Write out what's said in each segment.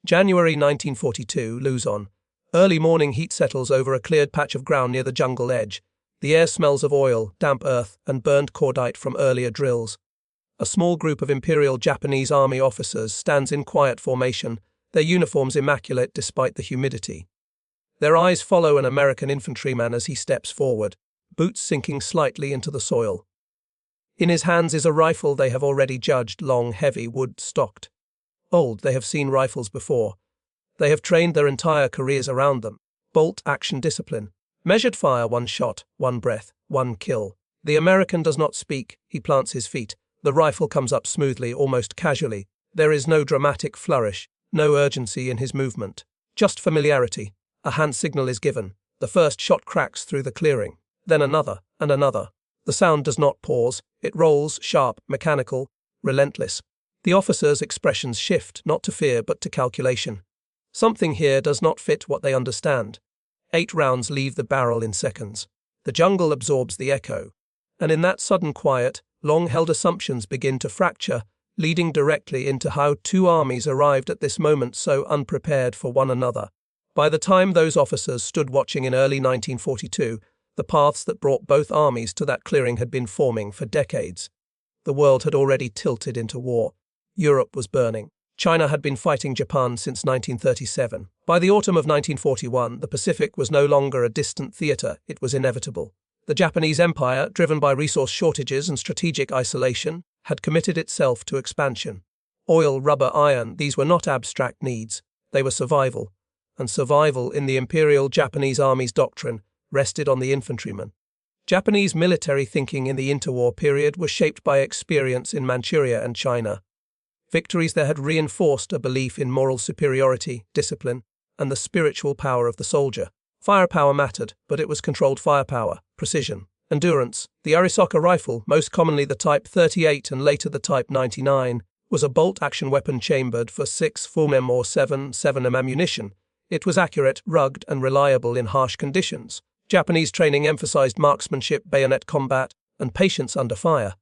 January 1942, Luzon. Early morning heat settles over a cleared patch of ground near the jungle edge. The air smells of oil, damp earth, and burnt cordite from earlier drills. A small group of Imperial Japanese Army officers stands in quiet formation, their uniforms immaculate despite the humidity. Their eyes follow an American infantryman as he steps forward, boots sinking slightly into the soil. In his hands is a rifle they have already judged long, heavy, wood-stocked. Old, they have seen rifles before. They have trained their entire careers around them. Bolt-action discipline. Measured fire, one shot, one breath, one kill. The American does not speak, he plants his feet. The rifle comes up smoothly, almost casually. There is no dramatic flourish, no urgency in his movement. Just familiarity. A hand signal is given. The first shot cracks through the clearing. Then another, and another. The sound does not pause. It rolls, sharp, mechanical, relentless. The officer's expressions shift, not to fear but to calculation. Something here does not fit what they understand. 8 rounds leave the barrel in seconds. The jungle absorbs the echo. And in that sudden quiet, long-held assumptions begin to fracture, leading directly into how two armies arrived at this moment so unprepared for one another. By the time those officers stood watching in early 1942, the paths that brought both armies to that clearing had been forming for decades. The world had already tilted into war. Europe was burning. China had been fighting Japan since 1937. By the autumn of 1941, the Pacific was no longer a distant theatre, it was inevitable. The Japanese Empire, driven by resource shortages and strategic isolation, had committed itself to expansion. Oil, rubber, iron, these were not abstract needs, they were survival. And survival, in the Imperial Japanese Army's doctrine, rested on the infantryman. Japanese military thinking in the interwar period was shaped by experience in Manchuria and China. Victories there had reinforced a belief in moral superiority, discipline, and the spiritual power of the soldier. Firepower mattered, but it was controlled firepower, precision, endurance. The Arisaka rifle, most commonly the Type 38 and later the Type 99, was a bolt-action weapon chambered for 6.4mm or 7.7mm ammunition. It was accurate, rugged, and reliable in harsh conditions. Japanese training emphasized marksmanship, bayonet combat, and patience under fire.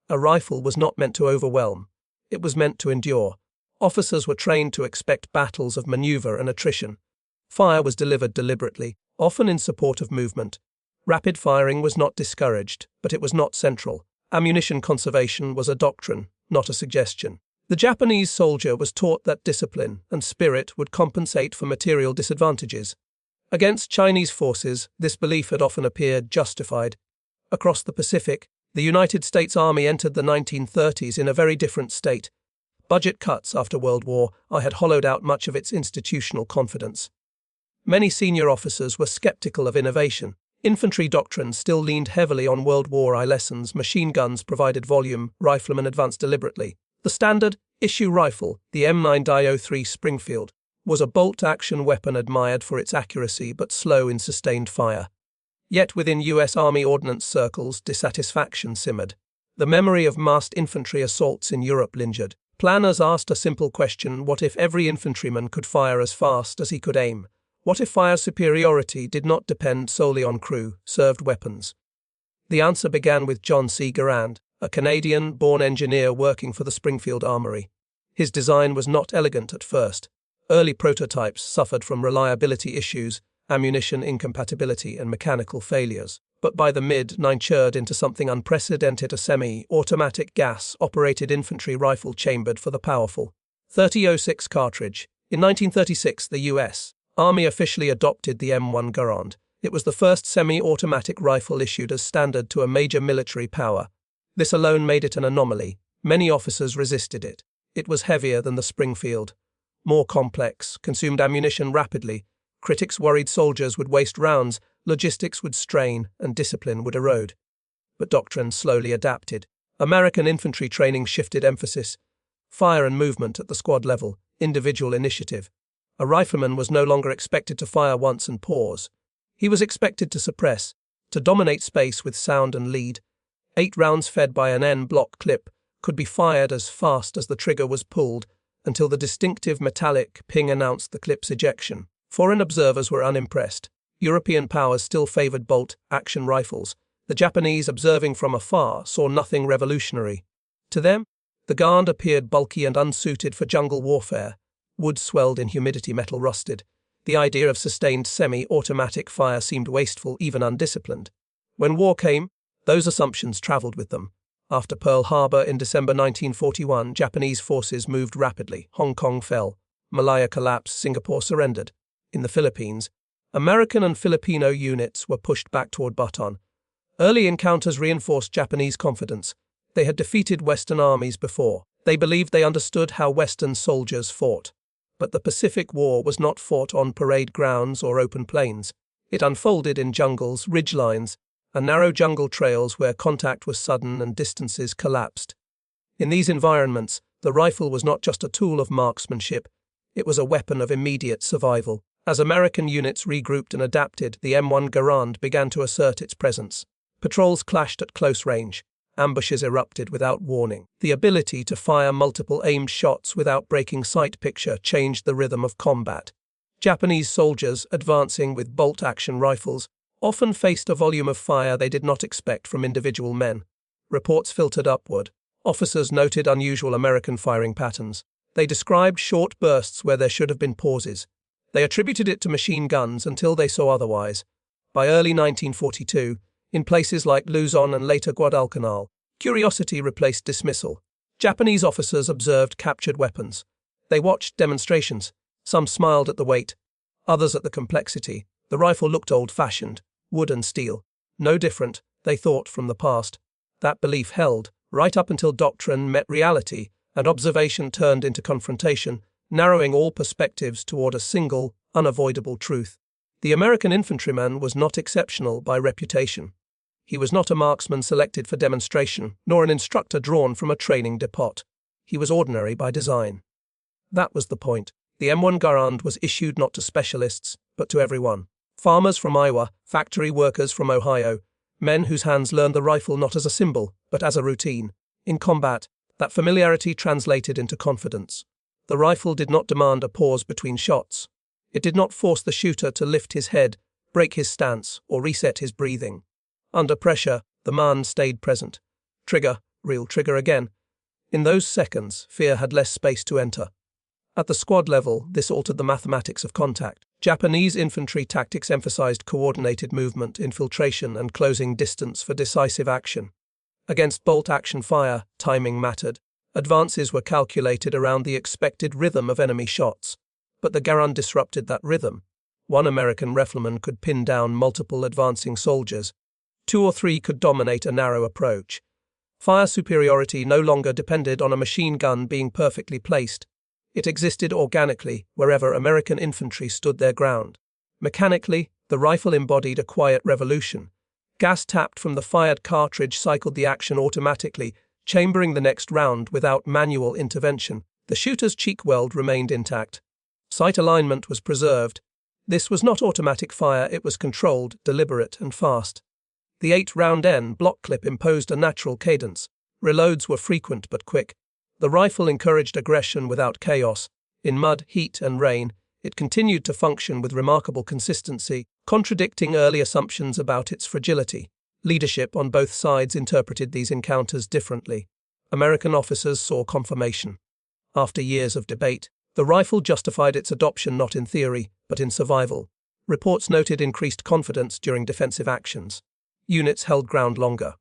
A rifle was not meant to overwhelm. It was meant to endure. Officers were trained to expect battles of maneuver and attrition. Fire was delivered deliberately, often in support of movement. Rapid firing was not discouraged, but it was not central. Ammunition conservation was a doctrine, not a suggestion. The Japanese soldier was taught that discipline and spirit would compensate for material disadvantages. Against Chinese forces, this belief had often appeared justified. Across the Pacific, the United States Army entered the 1930s in a very different state. Budget cuts after World War I had hollowed out much of its institutional confidence. Many senior officers were skeptical of innovation. Infantry doctrine still leaned heavily on World War I lessons. Machine guns provided volume, riflemen advanced deliberately. The standard issue rifle, the M9-03 Springfield, was a bolt-action weapon admired for its accuracy but slow in sustained fire. Yet within U.S. Army ordnance circles, dissatisfaction simmered. The memory of massed infantry assaults in Europe lingered. Planners asked a simple question: what if every infantryman could fire as fast as he could aim? What if fire superiority did not depend solely on crew-served weapons? The answer began with John C. Garand, a Canadian-born engineer working for the Springfield Armory. His design was not elegant at first. Early prototypes suffered from reliability issues, ammunition incompatibility, and mechanical failures. But by the mid-90s churned into something unprecedented: a semi-automatic gas-operated infantry rifle chambered for the powerful .30-06 cartridge. In 1936, the U.S. Army officially adopted the M1 Garand. It was the first semi-automatic rifle issued as standard to a major military power. This alone made it an anomaly. Many officers resisted it. It was heavier than the Springfield, more complex, consumed ammunition rapidly. Critics worried soldiers would waste rounds, logistics would strain, and discipline would erode. But doctrine slowly adapted. American infantry training shifted emphasis. Fire and movement at the squad level, individual initiative. A rifleman was no longer expected to fire once and pause. He was expected to suppress, to dominate space with sound and lead. 8 rounds fed by an N-block clip could be fired as fast as the trigger was pulled until the distinctive metallic ping announced the clip's ejection. Foreign observers were unimpressed. European powers still favored bolt-action rifles. The Japanese, observing from afar, saw nothing revolutionary. To them, the Garand appeared bulky and unsuited for jungle warfare. Wood swelled in humidity, metal rusted. The idea of sustained semi-automatic fire seemed wasteful, even undisciplined. When war came, those assumptions traveled with them. After Pearl Harbor in December 1941, Japanese forces moved rapidly. Hong Kong fell. Malaya collapsed. Singapore surrendered. In the Philippines, American and Filipino units were pushed back toward Bataan. Early encounters reinforced Japanese confidence. They had defeated Western armies before. They believed they understood how Western soldiers fought. But the Pacific War was not fought on parade grounds or open plains. It unfolded in jungles, ridgelines, and narrow jungle trails where contact was sudden and distances collapsed. In these environments, the rifle was not just a tool of marksmanship, it was a weapon of immediate survival. As American units regrouped and adapted, the M1 Garand began to assert its presence. Patrols clashed at close range. Ambushes erupted without warning. The ability to fire multiple aimed shots without breaking sight picture changed the rhythm of combat. Japanese soldiers, advancing with bolt-action rifles, often faced a volume of fire they did not expect from individual men. Reports filtered upward. Officers noted unusual American firing patterns. They described short bursts where there should have been pauses. They attributed it to machine guns until they saw otherwise. By early 1942, in places like Luzon and later Guadalcanal, curiosity replaced dismissal. Japanese officers observed captured weapons. They watched demonstrations. Some smiled at the weight, others at the complexity. The rifle looked old-fashioned, wood and steel. No different, they thought, from the past. That belief held, right up until doctrine met reality, and observation turned into confrontation, narrowing all perspectives toward a single, unavoidable truth. The American infantryman was not exceptional by reputation. He was not a marksman selected for demonstration, nor an instructor drawn from a training depot. He was ordinary by design. That was the point. The M1 Garand was issued not to specialists, but to everyone. Farmers from Iowa, factory workers from Ohio, men whose hands learned the rifle not as a symbol, but as a routine. In combat, that familiarity translated into confidence. The rifle did not demand a pause between shots. It did not force the shooter to lift his head, break his stance, or reset his breathing. Under pressure, the man stayed present. Trigger, real trigger again. In those seconds, fear had less space to enter. At the squad level, this altered the mathematics of contact. Japanese infantry tactics emphasized coordinated movement, infiltration, and closing distance for decisive action. Against bolt-action fire, timing mattered. Advances were calculated around the expected rhythm of enemy shots. But the Garand disrupted that rhythm. One American rifleman could pin down multiple advancing soldiers. 2 or 3 could dominate a narrow approach. Fire superiority no longer depended on a machine gun being perfectly placed. It existed organically wherever American infantry stood their ground. Mechanically, the rifle embodied a quiet revolution. Gas tapped from the fired cartridge cycled the action automatically, chambering the next round without manual intervention. The shooter's cheek weld remained intact. Sight alignment was preserved. This was not automatic fire, it was controlled, deliberate, and fast. The 8-round N block clip imposed a natural cadence. Reloads were frequent but quick. The rifle encouraged aggression without chaos. In mud, heat, and rain, it continued to function with remarkable consistency, contradicting early assumptions about its fragility. Leadership on both sides interpreted these encounters differently. American officers saw confirmation. After years of debate, the rifle justified its adoption not in theory, but in survival. Reports noted increased confidence during defensive actions. Units held ground longer.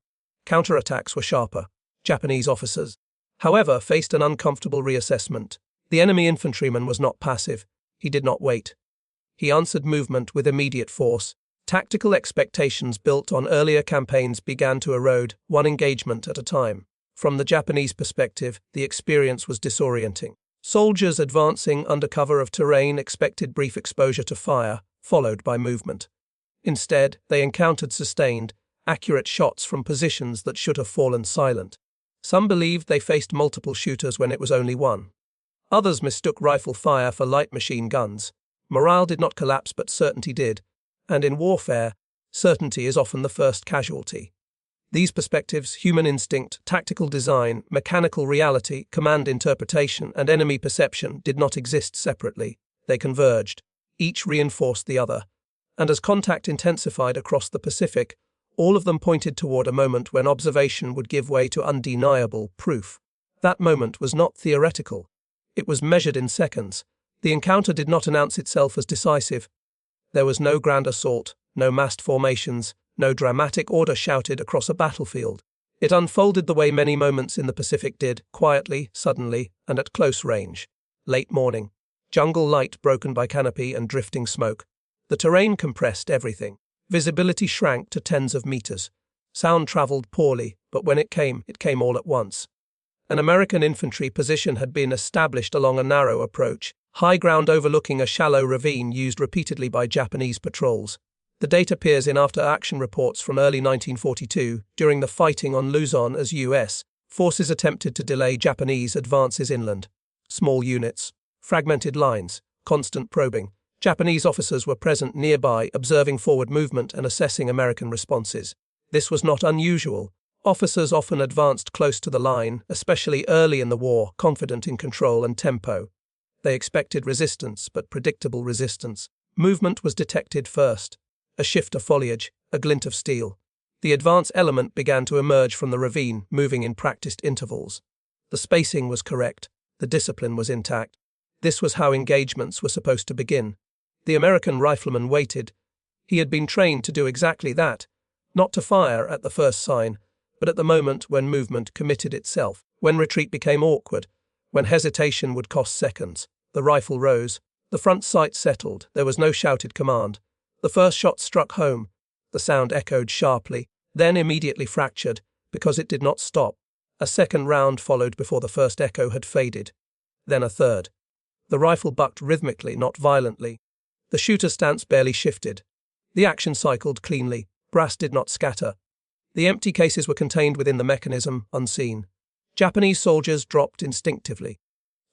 Counterattacks were sharper. Japanese officers, however, faced an uncomfortable reassessment. The enemy infantryman was not passive. He did not wait. He answered movement with immediate force. Tactical expectations built on earlier campaigns began to erode, one engagement at a time. From the Japanese perspective, the experience was disorienting. Soldiers advancing under cover of terrain expected brief exposure to fire, followed by movement. Instead, they encountered sustained, accurate shots from positions that should have fallen silent. Some believed they faced multiple shooters when it was only one. Others mistook rifle fire for light machine guns. Morale did not collapse, but certainty did. And in warfare, certainty is often the first casualty. These perspectives, human instinct, tactical design, mechanical reality, command interpretation, and enemy perception, did not exist separately. They converged. Each reinforced the other. And as contact intensified across the Pacific, all of them pointed toward a moment when observation would give way to undeniable proof. That moment was not theoretical. It was measured in seconds. The encounter did not announce itself as decisive. There was no grand assault, no massed formations, no dramatic order shouted across a battlefield. It unfolded the way many moments in the Pacific did, quietly, suddenly, and at close range. Late morning. Jungle light broken by canopy and drifting smoke. The terrain compressed everything. Visibility shrank to tens of meters. Sound traveled poorly, but when it came all at once. An American infantry position had been established along a narrow approach, high ground overlooking a shallow ravine used repeatedly by Japanese patrols. The date appears in after-action reports from early 1942, during the fighting on Luzon as U.S. forces attempted to delay Japanese advances inland. Small units, fragmented lines, constant probing. Japanese officers were present nearby, observing forward movement and assessing American responses. This was not unusual. Officers often advanced close to the line, especially early in the war, confident in control and tempo. They expected resistance, but predictable resistance. Movement was detected first. A shift of foliage, a glint of steel. The advance element began to emerge from the ravine, moving in practiced intervals. The spacing was correct. The discipline was intact. This was how engagements were supposed to begin. The American rifleman waited. He had been trained to do exactly that, not to fire at the first sign, but at the moment when movement committed itself, when retreat became awkward, when hesitation would cost seconds. The rifle rose. The front sight settled. There was no shouted command. The first shot struck home. The sound echoed sharply, then immediately fractured, because it did not stop. A second round followed before the first echo had faded. Then a third. The rifle bucked rhythmically, not violently. The shooter's stance barely shifted. The action cycled cleanly. Brass did not scatter. The empty cases were contained within the mechanism, unseen. Japanese soldiers dropped instinctively.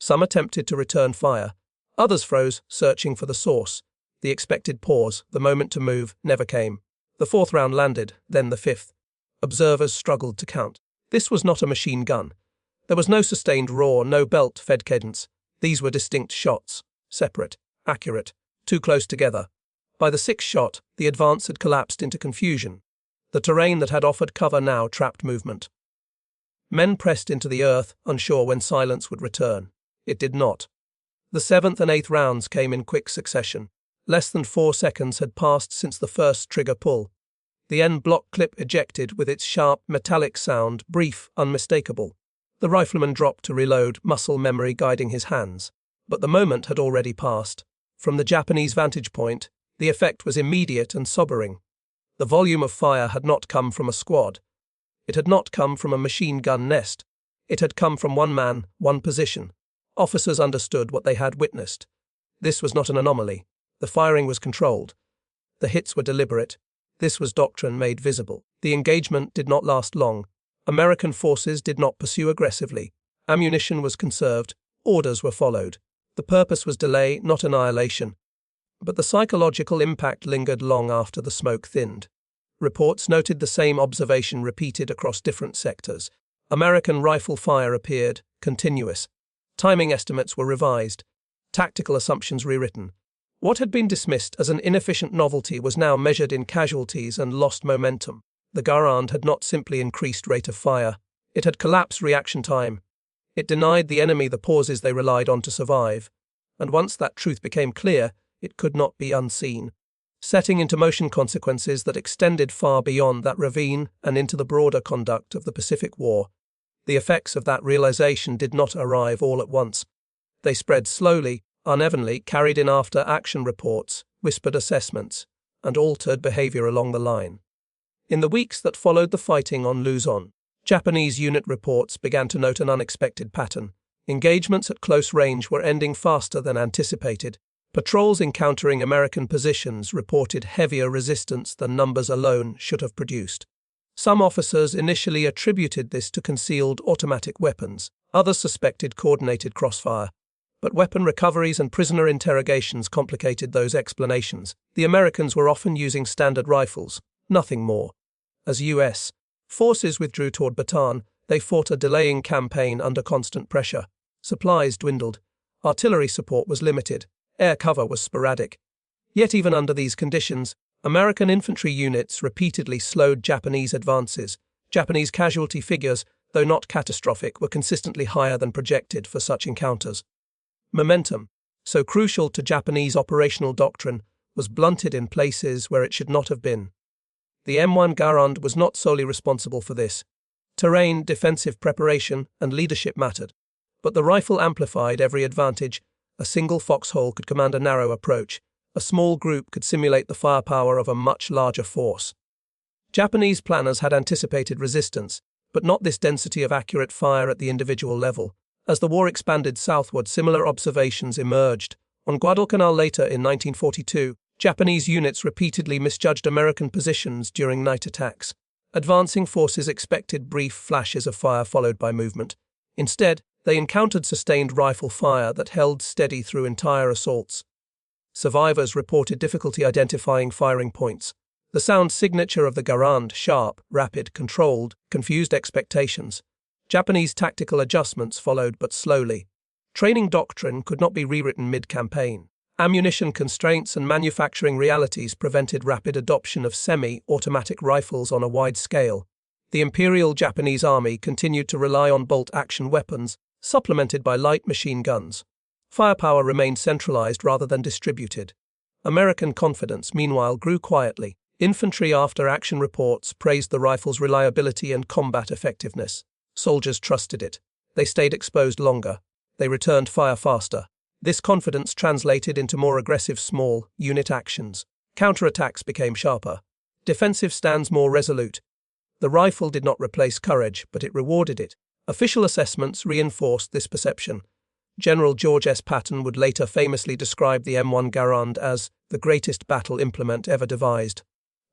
Some attempted to return fire. Others froze, searching for the source. The expected pause, the moment to move, never came. The fourth round landed, then the fifth. Observers struggled to count. This was not a machine gun. There was no sustained roar, no belt-fed cadence. These were distinct shots, separate, accurate, too close together. By the sixth shot, the advance had collapsed into confusion. The terrain that had offered cover now trapped movement. Men pressed into the earth, unsure when silence would return. It did not. The seventh and eighth rounds came in quick succession. Less than 4 seconds had passed since the first trigger pull. The end block clip ejected with its sharp, metallic sound, brief, unmistakable. The rifleman dropped to reload, muscle memory guiding his hands. But the moment had already passed. From the Japanese vantage point, the effect was immediate and sobering. The volume of fire had not come from a squad. It had not come from a machine gun nest. It had come from one man, one position. Officers understood what they had witnessed. This was not an anomaly. The firing was controlled. The hits were deliberate. This was doctrine made visible. The engagement did not last long. American forces did not pursue aggressively. Ammunition was conserved. Orders were followed. The purpose was delay, not annihilation. But the psychological impact lingered long after the smoke thinned. Reports noted the same observation repeated across different sectors. American rifle fire appeared, continuous. Timing estimates were revised. Tactical assumptions rewritten. What had been dismissed as an inefficient novelty was now measured in casualties and lost momentum. The Garand had not simply increased rate of fire. It had collapsed reaction time. It denied the enemy the pauses they relied on to survive. And once that truth became clear, it could not be unseen, setting into motion consequences that extended far beyond that ravine and into the broader conduct of the Pacific War. The effects of that realization did not arrive all at once. They spread slowly, unevenly, carried in after-action reports, whispered assessments, and altered behavior along the line. In the weeks that followed the fighting on Luzon, Japanese unit reports began to note an unexpected pattern. Engagements at close range were ending faster than anticipated. Patrols encountering American positions reported heavier resistance than numbers alone should have produced. Some officers initially attributed this to concealed automatic weapons. Others suspected coordinated crossfire. But weapon recoveries and prisoner interrogations complicated those explanations. The Americans were often using standard rifles, nothing more. As U.S. forces withdrew toward Bataan, they fought a delaying campaign under constant pressure. Supplies dwindled. Artillery support was limited. Air cover was sporadic. Yet even under these conditions, American infantry units repeatedly slowed Japanese advances. Japanese casualty figures, though not catastrophic, were consistently higher than projected for such encounters. Momentum. so crucial to Japanese operational doctrine, was blunted in places where it should not have been. The M1 Garand was not solely responsible for this. Terrain, defensive preparation, and leadership mattered. But the rifle amplified every advantage. A single foxhole could command a narrow approach. A small group could simulate the firepower of a much larger force. Japanese planners had anticipated resistance, but not this density of accurate fire at the individual level. As the war expanded southward, similar observations emerged. On Guadalcanal later in 1942, Japanese units repeatedly misjudged American positions during night attacks. Advancing forces expected brief flashes of fire followed by movement. Instead, they encountered sustained rifle fire that held steady through entire assaults. Survivors reported difficulty identifying firing points. The sound signature of the Garand, sharp, rapid, controlled, confused expectations. Japanese tactical adjustments followed but slowly. Training doctrine could not be rewritten mid-campaign. Ammunition constraints and manufacturing realities prevented rapid adoption of semi-automatic rifles on a wide scale. The Imperial Japanese Army continued to rely on bolt-action weapons, supplemented by light machine guns. Firepower remained centralized rather than distributed. American confidence, meanwhile, grew quietly. Infantry after-action reports praised the rifle's reliability and combat effectiveness. Soldiers trusted it. They stayed exposed longer. They returned fire faster. This confidence translated into more aggressive small unit actions. Counterattacks became sharper. Defensive stands more resolute. The rifle did not replace courage, but it rewarded it. Official assessments reinforced this perception. General George S. Patton would later famously describe the M1 Garand as the greatest battle implement ever devised.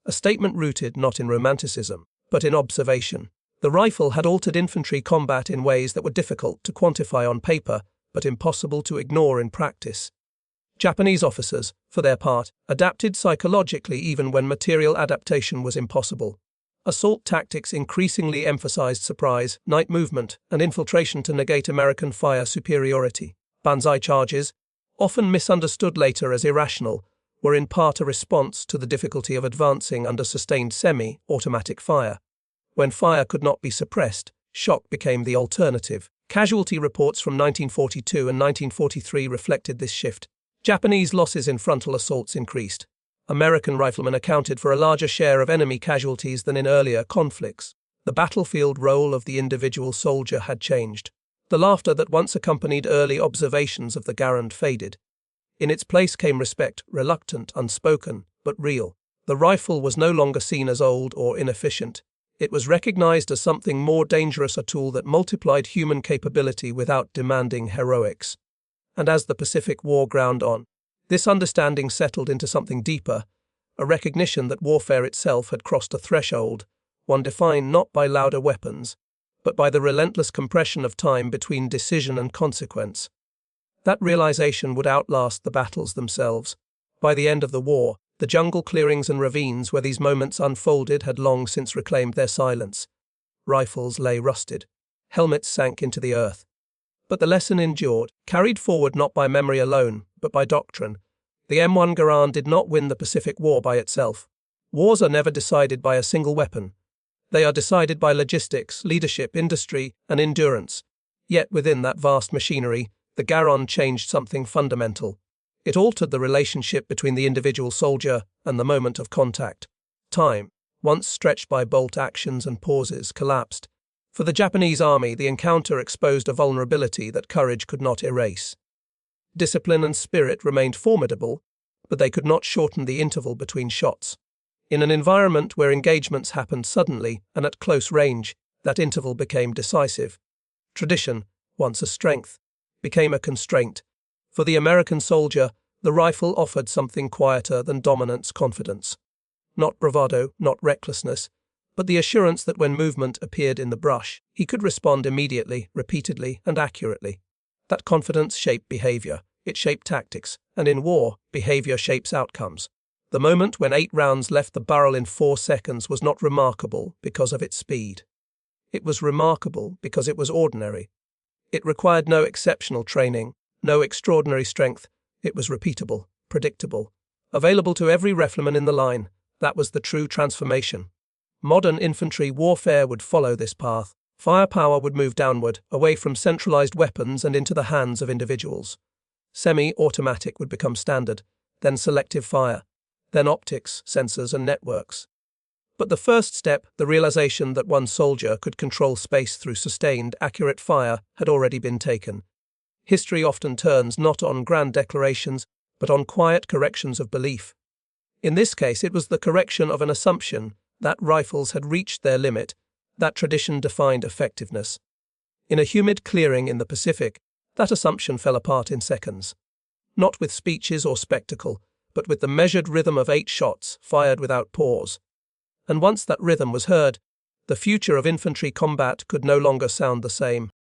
A statement rooted not in romanticism, but in observation. The rifle had altered infantry combat in ways that were difficult to quantify on paper, but impossible to ignore in practice. Japanese officers, for their part, adapted psychologically even when material adaptation was impossible. Assault tactics increasingly emphasized surprise, night movement, and infiltration to negate American fire superiority. Banzai charges, often misunderstood later as irrational, were in part a response to the difficulty of advancing under sustained semi-automatic fire. When fire could not be suppressed, shock became the alternative. Casualty reports from 1942 and 1943 reflected this shift. Japanese losses in frontal assaults increased. American riflemen accounted for a larger share of enemy casualties than in earlier conflicts. The battlefield role of the individual soldier had changed. The laughter that once accompanied early observations of the Garand faded. In its place came respect, reluctant, unspoken, but real. The rifle was no longer seen as old or inefficient. It was recognized as something more dangerous, a tool that multiplied human capability without demanding heroics. And as the Pacific War ground on, this understanding settled into something deeper, a recognition that warfare itself had crossed a threshold, one defined not by louder weapons, but by the relentless compression of time between decision and consequence. That realization would outlast the battles themselves. By the end of the war, the jungle clearings and ravines where these moments unfolded had long since reclaimed their silence. Rifles lay rusted. Helmets sank into the earth. But the lesson endured, carried forward not by memory alone, but by doctrine. The M1 Garand did not win the Pacific War by itself. Wars are never decided by a single weapon. They are decided by logistics, leadership, industry, and endurance. Yet within that vast machinery, the Garand changed something fundamental. It altered the relationship between the individual soldier and the moment of contact. Time, once stretched by bolt actions and pauses, collapsed. For the Japanese army, the encounter exposed a vulnerability that courage could not erase. Discipline and spirit remained formidable, but they could not shorten the interval between shots. In an environment where engagements happened suddenly and at close range, that interval became decisive. Tradition, once a strength, became a constraint. For the American soldier, the rifle offered something quieter than dominance, confidence. Not bravado, not recklessness, but the assurance that when movement appeared in the brush, he could respond immediately, repeatedly, and accurately. That confidence shaped behavior, it shaped tactics, and in war, behavior shapes outcomes. The moment when 8 rounds left the barrel in 4 seconds was not remarkable because of its speed. It was remarkable because it was ordinary. It required no exceptional training, no extraordinary strength. It was repeatable, predictable, available to every rifleman in the line. That was the true transformation. Modern infantry warfare would follow this path. Firepower would move downward, away from centralized weapons and into the hands of individuals. Semi-automatic would become standard, then selective fire, then optics, sensors, and networks. But the first step, the realization that one soldier could control space through sustained, accurate fire, had already been taken. History often turns not on grand declarations, but on quiet corrections of belief. In this case, it was the correction of an assumption that rifles had reached their limit, that tradition defined effectiveness. In a humid clearing in the Pacific, that assumption fell apart in seconds. Not with speeches or spectacle, but with the measured rhythm of 8 shots fired without pause. And once that rhythm was heard, the future of infantry combat could no longer sound the same.